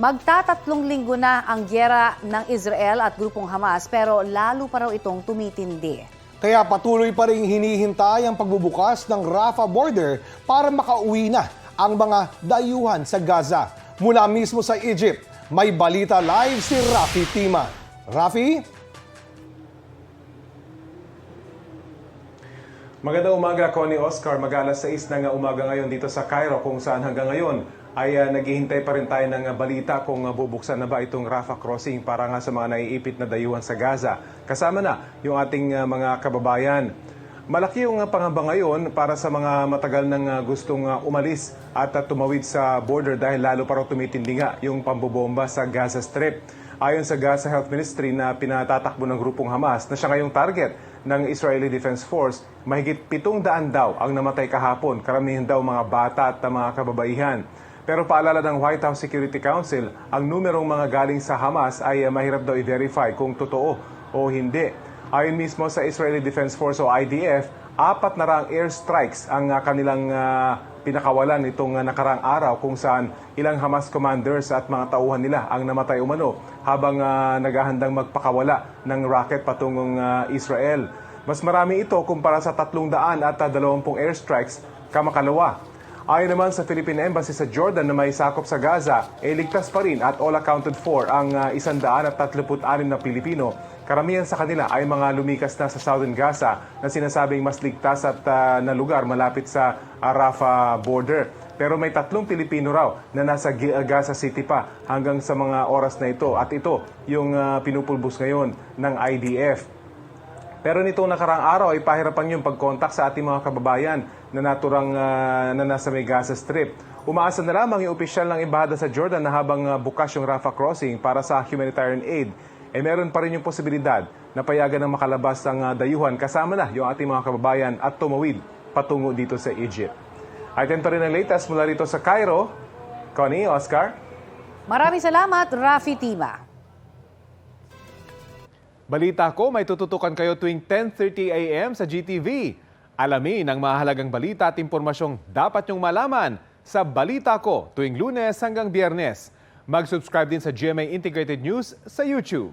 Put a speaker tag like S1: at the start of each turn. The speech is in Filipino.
S1: Magtatatlong linggo na ang gyera ng Israel at grupong Hamas pero lalo pa raw itong tumitindi.
S2: Kaya patuloy pa rin hinihintay ang pagbubukas ng Rafah border para makauwi na ang mga dayuhan sa Gaza. Mula mismo sa Egypt, may balita live si Rafi Tima. Rafi?
S3: Magandang umaga, Connie Oscar. Mag-alas 6 ng umaga ngayon dito sa Cairo kung saan hanggang ngayon ay naghihintay pa rin tayo ng balita kung bubuksan na ba itong Rafah crossing para nga sa mga naiipit na dayuhan sa Gaza. Kasama na yung ating mga kababayan. Malaki yung pangamba ngayon para sa mga matagal nang gustong umalis at tumawid sa border dahil lalo pa raw tumitindi nga yung pambobomba sa Gaza Strip. Ayon sa Gaza Health Ministry na pinatatakbo ng grupong Hamas na siya ngayong target ng Israeli Defense Force, mahigit 700 daw ang namatay kahapon, karamihan daw mga bata at mga kababaihan. Pero paalala ng White House Security Council, ang numerong mga galing sa Hamas ay mahirap daw i-verify kung totoo o hindi. Ayon mismo sa Israeli Defense Force o IDF, 4 na raang airstrikes ang kanilang pinakawalan itong nakarang araw kung saan ilang Hamas commanders at mga tauhan nila ang namatay umano habang naghahandang magpakawala ng rocket patungong Israel. Mas marami ito kumpara sa 320 airstrikes kamakalawa. Ayon naman sa Philippine Embassy sa Jordan na may sakop sa Gaza, ligtas pa rin at all accounted for ang 136 na Pilipino. Karamihan sa kanila ay mga lumikas na sa Southern Gaza na sinasabing mas ligtas at na lugar malapit sa Rafah border. Pero may 3 Pilipino raw na nasa Gaza City pa hanggang sa mga oras na ito. At ito yung pinupulbos ngayon ng IDF. Pero nitong nakarang araw ay pahirapan yung pag-contact sa ating mga kababayan na naturang na nasa may Gaza Strip. Umaasa na lamang yung opisyal ng embahada sa Jordan na habang bukas yung Rafah crossing para sa humanitarian aid, meron pa rin yung posibilidad na payagan ng makalabas ang dayuhan kasama na yung ating mga kababayan at tumawid patungo dito sa Egypt. At yan pa rin ang latest mula rito sa Cairo. Connie, Oscar.
S1: Maraming salamat, Rafi Tima.
S3: Balita ko, may tututukan kayo tuwing 10:30 a.m. sa GTV. Alamin ang mahalagang balita at impormasyong dapat nyong malaman sa Balita Ko tuwing Lunes hanggang Biyernes. Mag-subscribe din sa GMA Integrated News sa YouTube.